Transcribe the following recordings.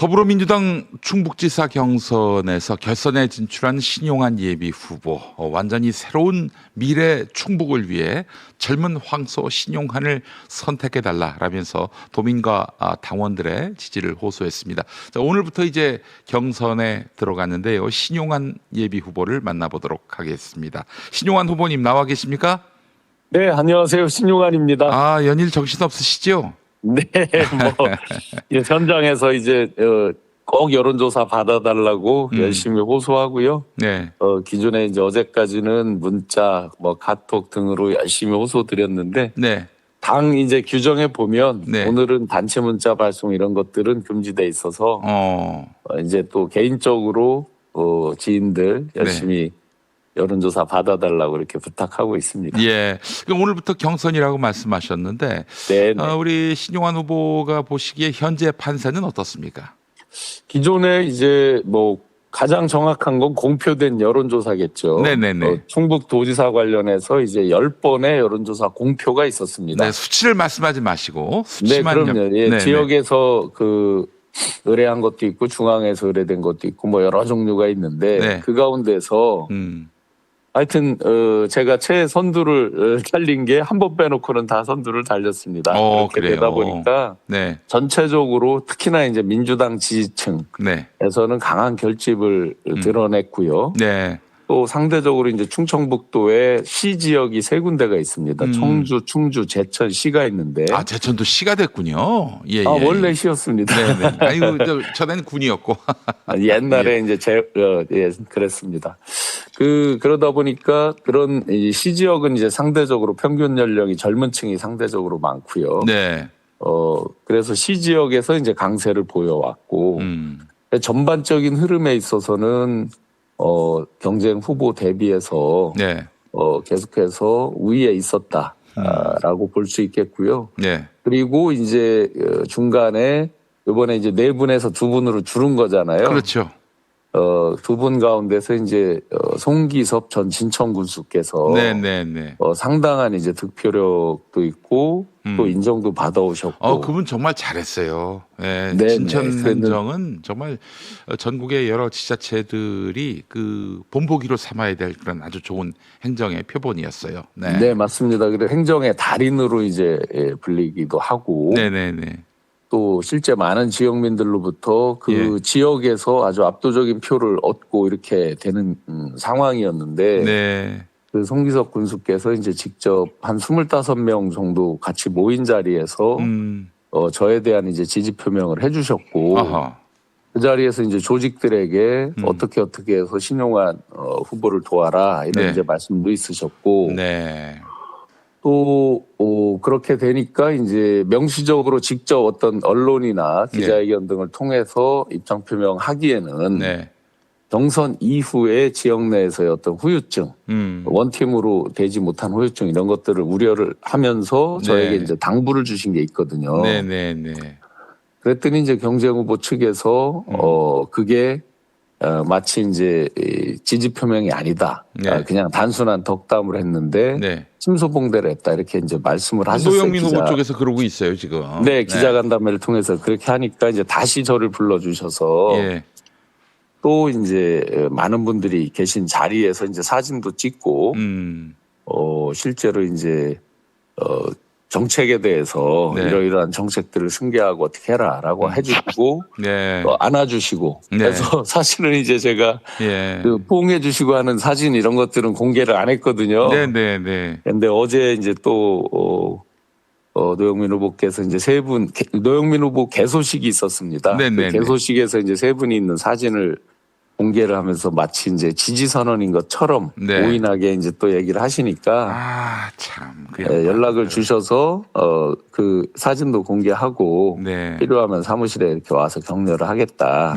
더불어민주당 충북지사 경선에서 결선에 진출한 신용환 예비 후보, 완전히 새로운 미래 충북을 위해 젊은 황소 신용환을 선택해달라라면서 도민과 당원들의 지지를 호소했습니다. 자, 오늘부터 이제 경선에 들어갔는데요. 신용환 예비 후보를 만나보도록 하겠습니다. 신용환 후보님 나와 계십니까? 네, 안녕하세요. 신용환입니다. 아, 연일 정신없으시죠? 네, 현장에서 이제 꼭 여론조사 받아달라고 열심히 호소하고요. 네. 기존에 이제 어제까지는 문자, 카톡 등으로 열심히 호소드렸는데 네. 당 이제 규정에 보면 네. 오늘은 단체 문자 발송 이런 것들은 금지돼 있어서 이제 또 개인적으로 지인들 열심히 여론조사 받아달라고 이렇게 부탁하고 있습니다. 예. 그럼 오늘부터 경선이라고 말씀하셨는데, 네. 우리 신용환 후보가 보시기에 현재 판세는 어떻습니까? 기존에 이제 가장 정확한 건 공표된 여론조사겠죠. 네네네. 충북도지사 관련해서 이제 10번의 여론조사 공표가 있었습니다. 네, 수치를 말씀하지 마시고 네, 수치만. 그럼요. 예, 네네. 지역에서 의뢰한 것도 있고 중앙에서 의뢰된 것도 있고 여러 종류가 있는데 네. 그 가운데서 하여튼 제가 최선두를 달린 게 한 번 빼놓고는 다 선두를 달렸습니다. 그렇게 그래요. 되다 보니까 네. 전체적으로 특히나 이제 민주당 지지층에서는 네. 강한 결집을 드러냈고요. 네. 또 상대적으로 이제 충청북도에 시 지역이 세 군데가 있습니다. 청주, 충주, 제천 시가 있는데. 아, 제천도 시가 됐군요. 예, 예. 원래 시였습니다. 네네. 아이고, 전에는 군이었고. 옛날에 이제 그랬습니다. 그러다 보니까 그런 이 시 지역은 이제 상대적으로 평균 연령이 젊은 층이 상대적으로 많고요. 네. 그래서 시 지역에서 이제 강세를 보여왔고 전반적인 흐름에 있어서는 경쟁 후보 대비해서 네. 계속해서 우위에 있었다라고 볼 수 있겠고요. 네. 그리고 이제 중간에 이번에 이제 4분에서 2분으로 줄은 거잖아요. 그렇죠. 2분 가운데서 이제 송기섭 전 진천군수께서 네네네. 상당한 이제 득표력도 있고 또 인정도 받아오셨고. 그분 정말 잘했어요. 네, 네네. 진천 행정은 정말 전국의 여러 지자체들이 본보기로 삼아야 될 그런 아주 좋은 행정의 표본이었어요. 네, 네, 맞습니다. 그리고 행정의 달인으로 이제 불리기도 하고. 네네네. 또 실제 많은 지역민들로부터 지역에서 아주 압도적인 표를 얻고 이렇게 되는 상황이었는데. 네. 송기섭 군수께서 이제 직접 한 25명 정도 같이 모인 자리에서 저에 대한 이제 지지 표명을 해주셨고 그 자리에서 이제 조직들에게 어떻게 해서 신용환 후보를 도와라 이런 이제 말씀도 있으셨고 또 그렇게 되니까 이제 명시적으로 직접 어떤 언론이나 기자회견 등을 통해서 입장 표명하기에는 경선 이후에 지역 내에서의 어떤 후유증, 원팀으로 되지 못한 후유증 이런 것들을 우려를 하면서 저에게 이제 당부를 주신 게 있거든요. 그랬더니 이제 경쟁 후보 측에서 그게 마치 이제 지지 표명이 아니다. 그냥 단순한 덕담을 했는데 침소봉대를 했다. 이렇게 이제 말씀을 하셨어요. 노영민 후보 쪽에서 그러고 있어요, 지금. 네, 기자간담회를 통해서 그렇게 하니까 이제 다시 저를 불러주셔서 또 이제 많은 분들이 계신 자리에서 이제 사진도 찍고 실제로 이제 정책에 대해서 이러이러한 정책들을 승계하고 어떻게 해라라고 해주시고 안아주시고 그래서 사실은 이제 제가 포옹해주시고 하는 사진 이런 것들은 공개를 안 했거든요. 근데 어제 이제 또 노영민 후보께서 이제 노영민 후보 개소식이 있었습니다. 그 개소식에서 이제 3분이 있는 사진을 공개를 하면서 마치 이제 지지 선언인 것처럼 오인하게 이제 또 얘기를 하시니까 연락을 주셔서 그 사진도 공개하고 필요하면 사무실에 이렇게 와서 격려를 하겠다.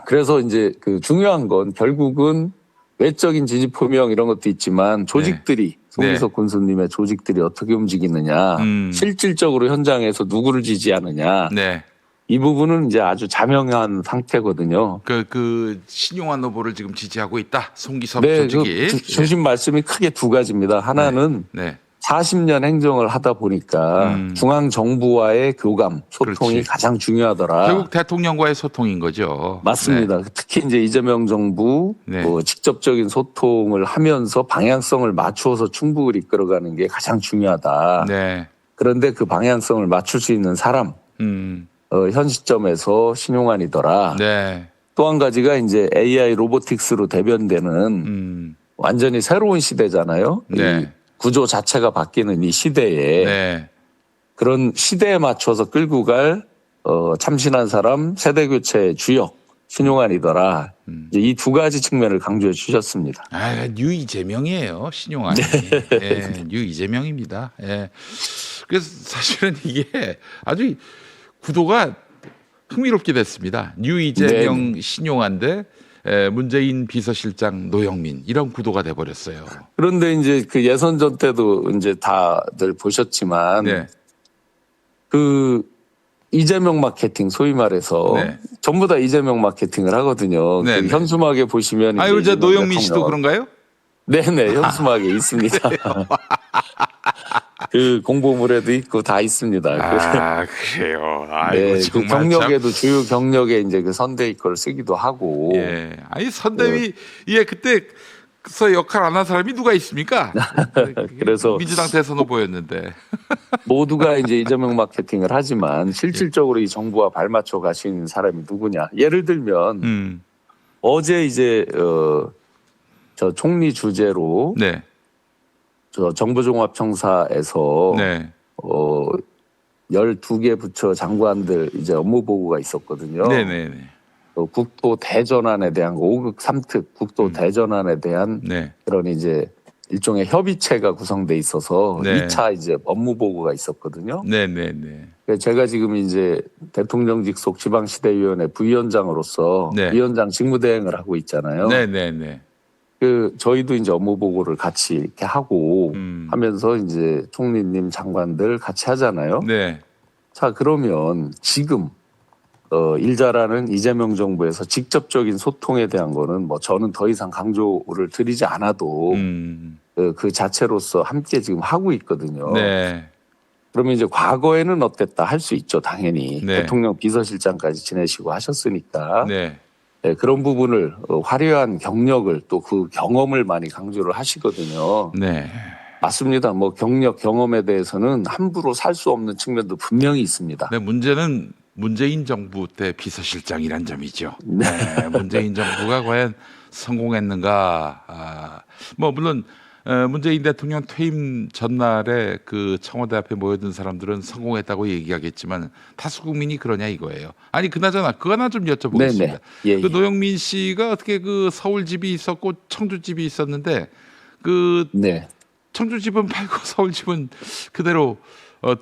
그래서 이제 중요한 건 결국은 외적인 지지 표명 이런 것도 있지만 조직들이 송기섭 군수님의 조직들이 어떻게 움직이느냐, 실질적으로 현장에서 누구를 지지하느냐. 이 부분은 이제 아주 자명한 상태거든요. 신용환 후보를 지금 지지하고 있다. 송기섭 네, 조직이. 주신 말씀이 크게 2가지입니다. 하나는 40년 행정을 하다 보니까 중앙 정부와의 교감, 소통이 그렇지. 가장 중요하더라. 결국 대통령과의 소통인 거죠. 맞습니다. 특히 이제 이재명 정부 직접적인 소통을 하면서 방향성을 맞추어서 충북을 이끌어가는 게 가장 중요하다. 네. 그런데 그 방향성을 맞출 수 있는 사람, 현 시점에서 신용환이더라. 네. 또 한 가지가 이제 AI 로보틱스로 대변되는 완전히 새로운 시대잖아요. 네. 이 구조 자체가 바뀌는 이 시대에 네. 그런 시대에 맞춰서 끌고 갈 참신한 사람, 세대 교체의 주역 신용환이더라. 이제 이 두 가지 측면을 강조해 주셨습니다. 아, 뉴 이재명이에요, 신용환이. 예, 뉴 이재명입니다. 예. 그래서 사실은 이게 아주 구도가 흥미롭게 됐습니다. 뉴 이재명, 신용환 대 문재인 비서실장 노영민 이런 구도가 돼 버렸어요. 그런데 이제 그 예선전 때도 이제 다들 보셨지만 그 이재명 마케팅 소위 말해서 전부 다 이재명 마케팅을 하거든요. 그 현수막에 보시면 아유, 이제 노영민 씨도 그런가요? 네네, 현수막에 있습니다. 그 공보물에도 있고 다 있습니다. 아, 그래요. 아이고, 네, 그 경력에도 주요 경력에 이제 그 선대위 걸 쓰기도 하고. 예. 아니 선대위 예 그때서 역할 안 한 사람이 누가 있습니까? 그래서 민주당 대선 후보였는데 모두가 이제 이재명 마케팅을 하지만 실질적으로 이 정부와 발맞춰 가시는 사람이 누구냐? 예를 들면 어제 이제 저 총리 주재로 저 정부종합청사에서 12개 부처 장관들 이제 업무 보고가 있었거든요. 네네네. 국도 대전환에 대한 5극 3특 국도 대전환에 대한 그런 이제 일종의 협의체가 구성돼 있어서 2차 이제 업무 보고가 있었거든요. 네네네. 제가 지금 이제 대통령 직속 지방시대위원회 부위원장으로서 위원장 직무대행을 하고 있잖아요. 네네네. 그 저희도 이제 업무 보고를 같이 이렇게 하고 하면서 이제 총리님 장관들 같이 하잖아요. 네. 자, 그러면 지금 일 잘하는 이재명 정부에서 직접적인 소통에 대한 거는 뭐 저는 더 이상 강조를 드리지 않아도 그 자체로서 함께 지금 하고 있거든요. 그러면 이제 과거에는 어땠다 할 수 있죠, 당연히. 대통령 비서실장까지 지내시고 하셨으니까. 그런 부분을 화려한 경력을 또 그 경험을 많이 강조를 하시거든요. 맞습니다. 뭐 경력 경험에 대해서는 함부로 살 수 없는 측면도 분명히 있습니다. 문제는 문재인 정부 때 비서실장이란 점이죠. 문재인 정부가 과연 성공했는가? 뭐 물론 문재인 대통령 퇴임 전날에 그 청와대 앞에 모여든 사람들은 성공했다고 얘기하겠지만 다수 국민이 그러냐 이거예요. 아니 그나저나 그거 하나 좀 여쭤보겠습니다. 그 노영민 씨가 어떻게 그 서울 집이 있었고 청주 집이 있었는데 그 청주 집은 팔고 서울 집은 그대로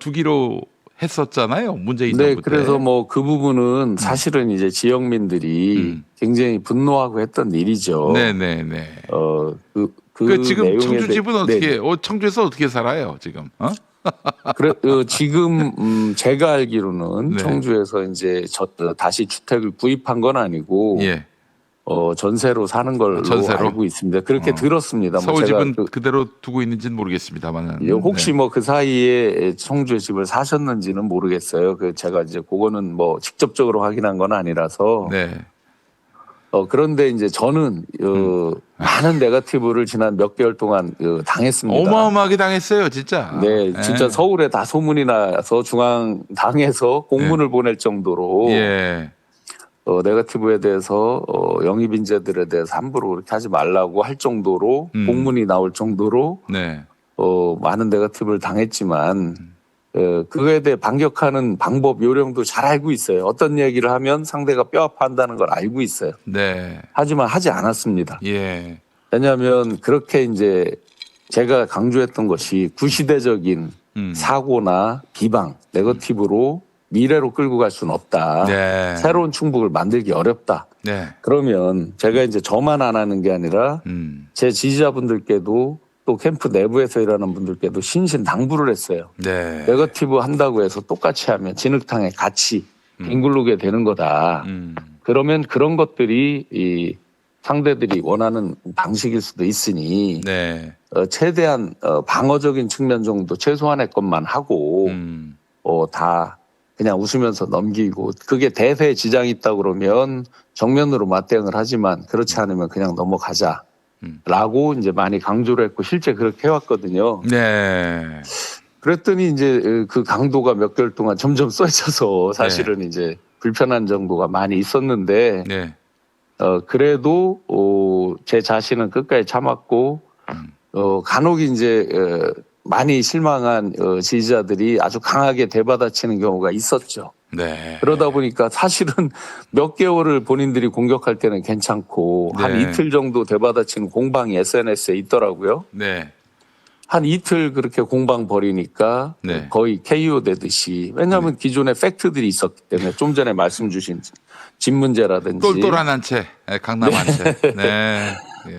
두기로 했었잖아요. 문재인 정부 때. 그래서 뭐 그 부분은 사실은 이제 지역민들이 굉장히 분노하고 했던 일이죠. 그 지금 청주 집은 어떻게 청주에서 어떻게 살아요 지금? 지금 제가 알기로는 청주에서 이제 다시 주택을 구입한 건 아니고 전세로 사는 걸로 알고 있습니다. 그렇게 들었습니다. 서울 집은 그대로 두고 있는지는 모르겠습니다만 혹시 뭐 그 사이에 청주에 집을 사셨는지는 모르겠어요. 제가 이제 그거는 뭐 직접적으로 확인한 건 아니라서. 그런데 이제 저는 많은 네거티브를 지난 몇 개월 동안 당했습니다. 어마어마하게 당했어요, 진짜. 진짜 서울에 다 소문이 나서 중앙당에서 공문을 보낼 정도로 네거티브에 대해서 영입 인재들에 대해서 함부로 그렇게 하지 말라고 할 정도로 공문이 나올 정도로 많은 네거티브를 당했지만 그거에 대해 반격하는 방법 요령도 잘 알고 있어요. 어떤 얘기를 하면 상대가 뼈 아파한다는 걸 알고 있어요. 하지만 하지 않았습니다. 왜냐하면 그렇게 이제 제가 강조했던 것이 구시대적인 사고나 비방, 네거티브로 미래로 끌고 갈 수는 없다. 새로운 충북을 만들기 어렵다. 그러면 제가 이제 저만 안 하는 게 아니라 제 지지자분들께도 또 캠프 내부에서 일하는 분들께도 신신당부를 했어요. 네거티브 한다고 해서 똑같이 하면 진흙탕에 같이 뒹굴르게 되는 거다. 그러면 그런 것들이 이 상대들이 원하는 방식일 수도 있으니 최대한 방어적인 측면 정도 최소한의 것만 하고 다 그냥 웃으면서 넘기고 그게 대세에 지장이 있다 그러면 정면으로 맞대응을 하지만 그렇지 않으면 그냥 넘어가자라고 이제 많이 강조를 했고 실제 그렇게 해왔거든요. 네. 그랬더니 이제 그 강도가 몇 개월 동안 점점 쏘여져서 사실은 이제 불편한 정도가 많이 있었는데 네. 그래도 제 자신은 끝까지 참았고 간혹 이제 많이 실망한 지지자들이 아주 강하게 대받아치는 경우가 있었죠. 네. 그러다 보니까 사실은 몇 개월을 본인들이 공격할 때는 괜찮고 네. 한 이틀 정도 대받아치는 공방이 SNS에 있더라고요. 네. 한 이틀 그렇게 공방 벌이니까 네. 거의 KO 되듯이 왜냐하면 기존에 팩트들이 있었기 때문에 좀 전에 말씀 주신 집 문제라든지 똘똘한 한 채, 강남 한 채. 네.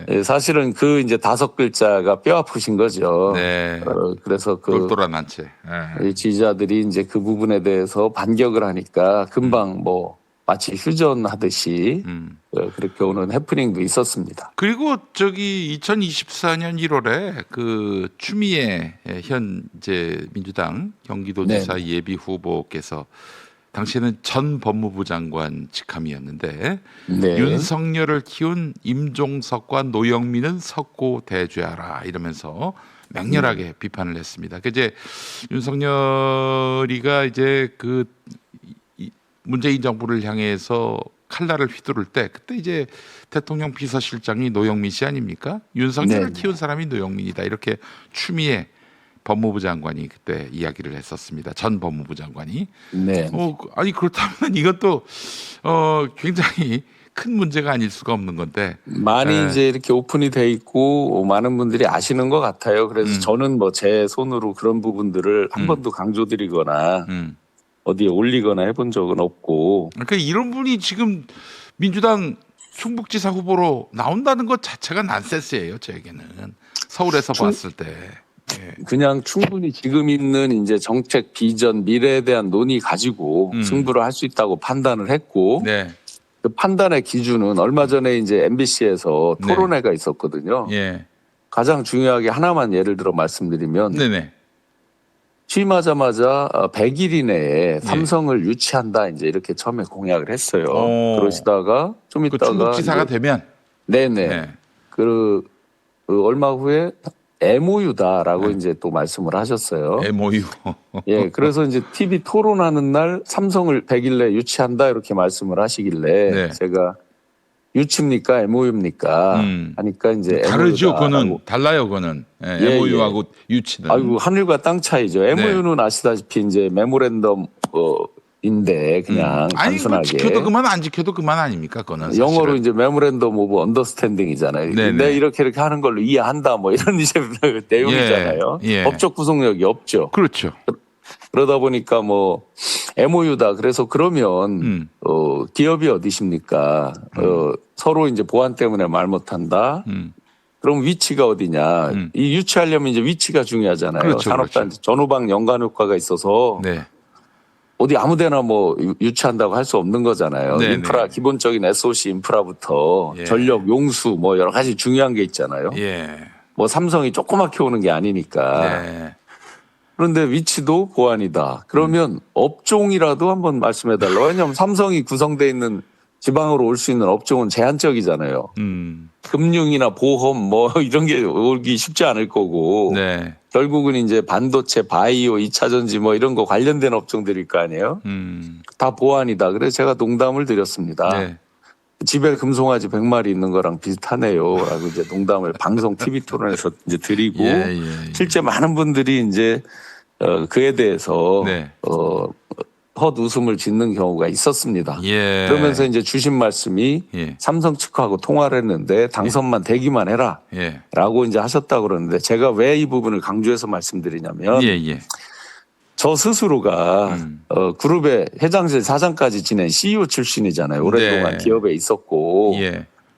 예, 사실은 그 이제 5글자가 뼈 아프신 거죠. 네. 그래서 그 똘똘한 한 채. 네. 지지자들이 이제 그 부분에 대해서 반격을 하니까 금방 뭐 마치 휴전하듯이 그렇게 오는 해프닝도 있었습니다. 그리고 저기 2024년 1월에 그 추미애 현재 민주당 경기도지사 예비 후보께서 당시에는 전 법무부 장관 직함이었는데 네. 윤석열을 키운 임종석과 노영민은 석고 대죄하라 이러면서 맹렬하게 비판을 했습니다. 그 이제 윤석열이가 이제 그 문재인 정부를 향해서 칼날을 휘두를 때 그때 이제 대통령 비서실장이 노영민 씨 아닙니까? 윤석열을 키운 사람이 노영민이다 이렇게 추미애 법무부 장관이 그때 이야기를 했었습니다. 전 법무부 장관이. 네. 아니 그렇다면 이것도 굉장히 큰 문제가 아닐 수가 없는 건데 많이 이제 이렇게 오픈이 돼 있고 많은 분들이 아시는 것 같아요. 그래서 저는 뭐 제 손으로 그런 부분들을 한 번도 강조드리거나 어디에 올리거나 해본 적은 없고. 그러니까 이런 분이 지금 민주당 충북지사 후보로 나온다는 것 자체가 난센스예요. 저에게는 서울에서 봤을 때. 예. 그냥 충분히 지금 있는 이제 정책 비전 미래에 대한 논의 가지고 승부를 할 수 있다고 판단을 했고 네. 그 판단의 기준은 얼마 전에 이제 MBC에서 토론회가 있었거든요. 예. 가장 중요하게 하나만 예를 들어 말씀드리면 네네. 취임하자마자 100일 이내에 삼성을 유치한다 이제 이렇게 처음에 공약을 했어요. 그러시다가 좀 그 있다가 충북지사가 되면 네네. 네. 그 얼마 후에 MOU다라고 이제 또 말씀을 하셨어요. MOU. 예, 그래서 이제 TV 토론하는 날 삼성을 100일 내에 유치한다 이렇게 말씀을 하시길래 네. 제가 유치입니까 MOU입니까 하니까 이제 다르죠. MOU다 그거는 달라요. 그거는 MOU하고 유치는. 아이고 하늘과 땅 차이죠. MOU는 아시다시피 이제 메모랜덤 인데 그냥 아니 단순하게 지켜도 그만 안 지켜도 그만 아닙니까? 그거는 사실은. 영어로 이제 메모랜덤 오브 언더스탠딩이잖아요. 내 이렇게 하는 걸로 이해한다 뭐 이런 이제 내용이잖아요. 예. 법적 구속력이 없죠. 그렇죠. 그러다 보니까 뭐 MOU다. 그래서 그러면 기업이 어디십니까? 서로 이제 보안 때문에 말 못한다. 그럼 위치가 어디냐? 이 유치하려면 이제 위치가 중요하잖아요. 그렇죠, 산업단지 전후방 연관 효과가 있어서 네. 어디 아무데나 뭐 유치한다고 할 수 없는 거잖아요. 네네. 인프라 기본적인 SOC 인프라부터 예. 전력 용수 뭐 여러 가지 중요한 게 있잖아요. 예. 뭐 삼성이 조그맣게 오는 게 아니니까. 네. 그런데 위치도 보안이다. 그러면 업종이라도 한번 말씀해달라. 왜냐하면 삼성이 구성되어 있는 지방으로 올 수 있는 업종은 제한적이잖아요. 금융이나 보험 뭐 이런 게 오기 쉽지 않을 거고. 네. 결국은 이제 반도체, 바이오, 2차 전지 뭐 이런 거 관련된 업종들일 거 아니에요. 다 보안이다. 그래서 제가 농담을 드렸습니다. 네. 집에 금송아지 100마리 있는 거랑 비슷하네요. 라고 이제 농담을 방송 TV 토론에서 이제 드리고 실제 많은 분들이 이제 그에 대해서 네. 헛웃음을 짓는 경우가 있었습니다. 예. 그러면서 이제 주신 말씀이 삼성 측하고 통화를 했는데 당선만 되기만 해라. 라고 이제 하셨다고 그러는데 제가 왜 이 부분을 강조해서 말씀드리냐면 저 스스로가 그룹의 회장실 사장까지 지낸 CEO 출신이잖아요. 오랫동안 기업에 있었고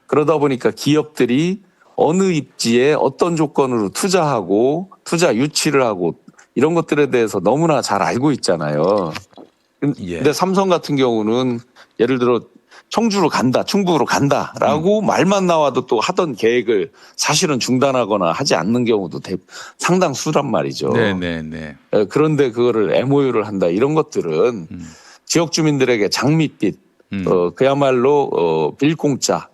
그러다 보니까 기업들이 어느 입지에 어떤 조건으로 투자하고 투자 유치를 하고 이런 것들에 대해서 너무나 잘 알고 있잖아요. 근데 삼성 같은 경우는 예를 들어 청주로 간다, 충북으로 간다라고 말만 나와도 또 하던 계획을 사실은 중단하거나 하지 않는 경우도 상당수란 말이죠. 네네네. 그런데 그거를 MOU를 한다 이런 것들은 지역 주민들에게 장밋빛, 그야말로 빌공짜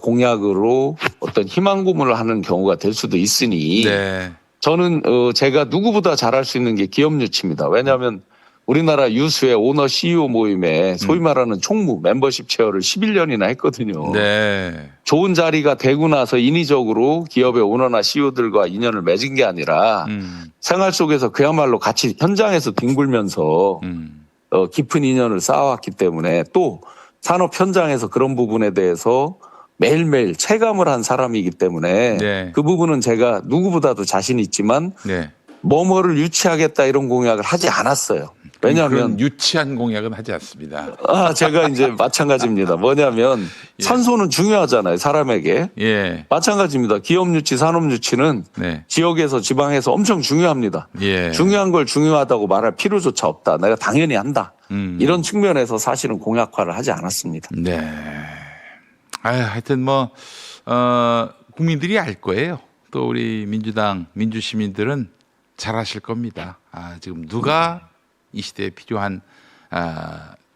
공약으로 어떤 희망 고문을 하는 경우가 될 수도 있으니 네. 저는 제가 누구보다 잘할 수 있는 게 기업 유치입니다. 왜냐하면 우리나라 유수의 오너 CEO 모임에 소위 말하는 총무 멤버십 체어를 11년이나 했거든요. 네. 좋은 자리가 되고 나서 인위적으로 기업의 오너나 CEO들과 인연을 맺은 게 아니라 생활 속에서 그야말로 같이 현장에서 뒹굴면서 깊은 인연을 쌓아왔기 때문에 또 산업 현장에서 그런 부분에 대해서 매일매일 체감을 한 사람이기 때문에 네. 그 부분은 제가 누구보다도 자신 있지만 네. 뭐뭐를 유치하겠다 이런 공약을 하지 않았어요. 왜냐하면 그런 유치한 공약은 하지 않습니다. 제가 이제 마찬가지입니다. 뭐냐면 예. 산소는 중요하잖아요. 사람에게. 예. 마찬가지입니다. 기업 유치, 산업 유치는 네. 지역에서 지방에서 엄청 중요합니다. 예. 중요한 걸 중요하다고 말할 필요조차 없다. 내가 당연히 한다. 이런 측면에서 사실은 공약화를 하지 않았습니다. 네. 하여튼 국민들이 알 거예요. 또 우리 민주당, 민주시민들은 잘하실 겁니다. 지금 누가 이 시대에 필요한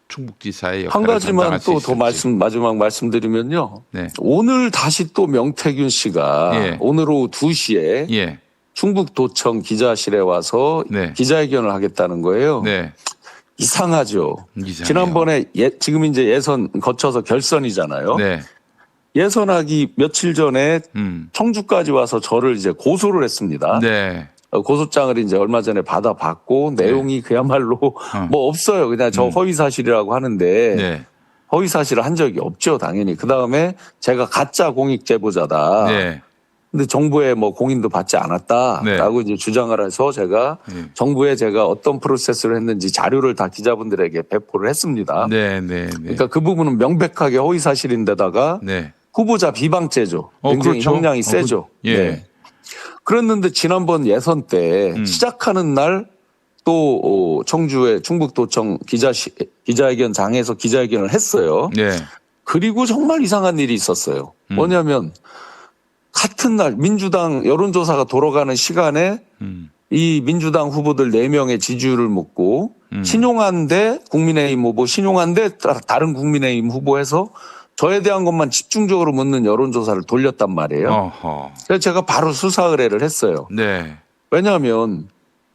충북지사의 한 역할을 가지만 담당할 수 또 더 있을지. 마지막 말씀드리면요. 네. 오늘 다시 또 명태균 씨가 예. 오늘 오후 2시에 예. 충북도청 기자실에 와서 네. 기자회견을 하겠다는 거예요. 네. 이상하죠. 이상해요. 지난번에 지금 이제 예선 거쳐서 결선이잖아요. 네. 예선하기 며칠 전에 청주까지 와서 저를 이제 고소를 했습니다. 네. 고소장을 이제 얼마 전에 받아봤고 내용이 그야말로 뭐 없어요. 그냥 저 허위 사실이라고 하는데 네. 허위 사실을 한 적이 없죠, 당연히. 그 다음에 제가 가짜 공익 제보자다. 네. 근데 정부에 뭐 공인도 받지 않았다라고 이제 주장을 해서 제가 정부에 제가 어떤 프로세스를 했는지 자료를 다 기자분들에게 배포를 했습니다. 네. 네. 네. 그러니까 그 부분은 명백하게 허위 사실인데다가 네. 후보자 비방죄죠. 굉장히 그렇죠. 형량이 세죠. 예. 네. 그랬는데 지난번 예선 때 시작하는 날 또 청주의 충북도청 기자회견장에서 기자회견을 했어요. 네. 그리고 정말 이상한 일이 있었어요. 뭐냐면 같은 날 민주당 여론조사가 돌아가는 시간에 이 민주당 후보들 4명의 지지율을 묻고 신용한데 국민의힘 후보, 신용한데 다른 국민의힘 후보에서 저에 대한 것만 집중적으로 묻는 여론조사를 돌렸단 말이에요. 어허. 그래서 제가 바로 수사 의뢰를 했어요. 네. 왜냐하면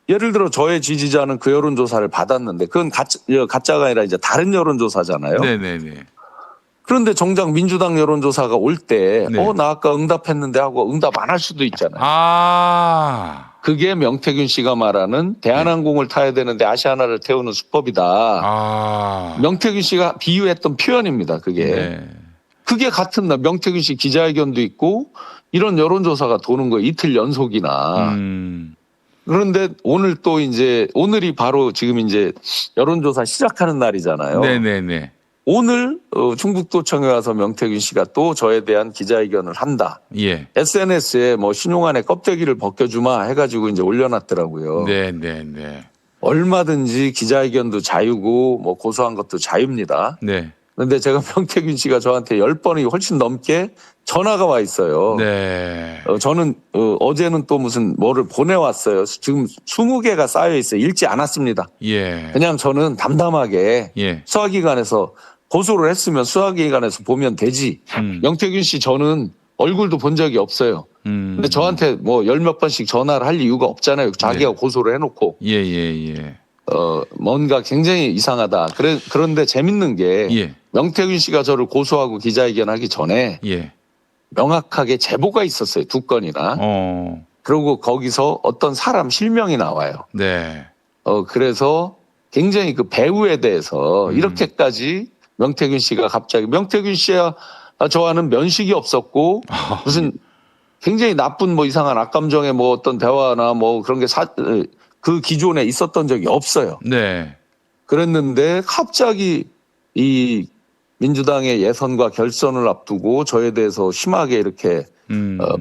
예를 들어 저의 지지자는 그 여론조사를 받았는데 그건 가짜가 아니라 이제 다른 여론조사잖아요. 네네네. 그런데 정작 민주당 여론조사가 올 때 네. 나 아까 응답했는데 하고 응답 안 할 수도 있잖아요. 그게 명태균 씨가 말하는 대한항공을 타야 되는데 아시아나를 태우는 수법이다. 명태균 씨가 비유했던 표현입니다. 그게. 네. 그게 같은 날 명태균 씨 기자회견도 있고 이런 여론조사가 도는 거예요. 이틀 연속이나. 그런데 오늘 또 이제 오늘이 바로 지금 이제 여론조사 시작하는 날이잖아요. 네네네. 오늘 충북도청에 와서 명태균 씨가 또 저에 대한 기자회견을 한다. 예. SNS에 뭐 신용안에 껍데기를 벗겨주마 해가지고 이제 올려놨더라고요. 네네네. 얼마든지 기자회견도 자유고 뭐 고소한 것도 자유입니다. 네. 그런데 제가 명태균 씨가 저한테 10번이 훨씬 넘게 전화가 와 있어요. 네. 저는 어제는 또 무슨 뭐를 보내왔어요. 지금 20개가 쌓여 있어요. 읽지 않았습니다. 예. 그냥 저는 담담하게 예. 수사기관에서 고소를 했으면 수사기관에서 보면 되지. 명태균 씨 저는 얼굴도 본 적이 없어요. 근데 저한테 뭐 10몇 번씩 전화를 할 이유가 없잖아요. 자기가 고소를 해놓고. 예. 뭔가 굉장히 이상하다. 그런데 재밌는 게 명태균 씨가 저를 고소하고 기자회견 하기 전에 명확하게 제보가 있었어요. 2건이나. 그리고 거기서 어떤 사람 실명이 나와요. 네. 그래서 굉장히 그 배우에 대해서 이렇게까지 명태균 씨가 갑자기 명태균 씨와 저와는 면식이 없었고 무슨 굉장히 나쁜 뭐 이상한 악감정의 뭐 어떤 대화나 뭐 그런 게 그 기존에 있었던 적이 없어요. 네. 그랬는데 갑자기 이 민주당의 예선과 결선을 앞두고 저에 대해서 심하게 이렇게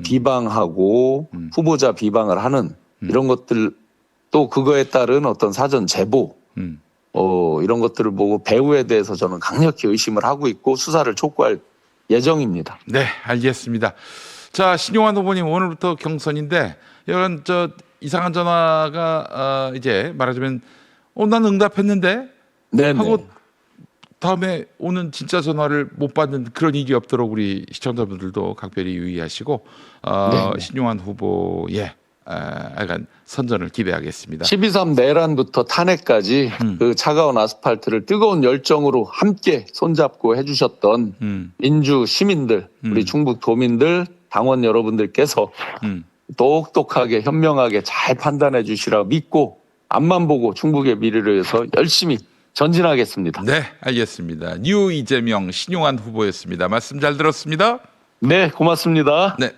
비방하고 후보자 비방을 하는 이런 것들 또 그거에 따른 어떤 사전 제보 이런 것들을 보고 배후에 대해서 저는 강력히 의심을 하고 있고 수사를 촉구할 예정입니다. 네, 알겠습니다. 자, 신용환 후보님 오늘부터 경선인데 이런 이상한 전화가 이제 말하자면 난 응답했는데 네네. 하고 다음에 오는 진짜 전화를 못 받는 그런 일이 없도록 우리 시청자분들도 각별히 유의하시고 신용환 후보의 약간 선전을 기대하겠습니다. 12.3 내란부터 탄핵까지 그 차가운 아스팔트를 뜨거운 열정으로 함께 손잡고 해주셨던 민주 시민들, 우리 충북 도민들, 당원 여러분들께서 똑똑하게 현명하게 잘 판단해 주시라 믿고 앞만 보고 충북의 미래를 위해서 열심히 전진하겠습니다. 네, 알겠습니다. 뉴 이재명 신용환 후보였습니다. 말씀 잘 들었습니다. 네, 고맙습니다. 네.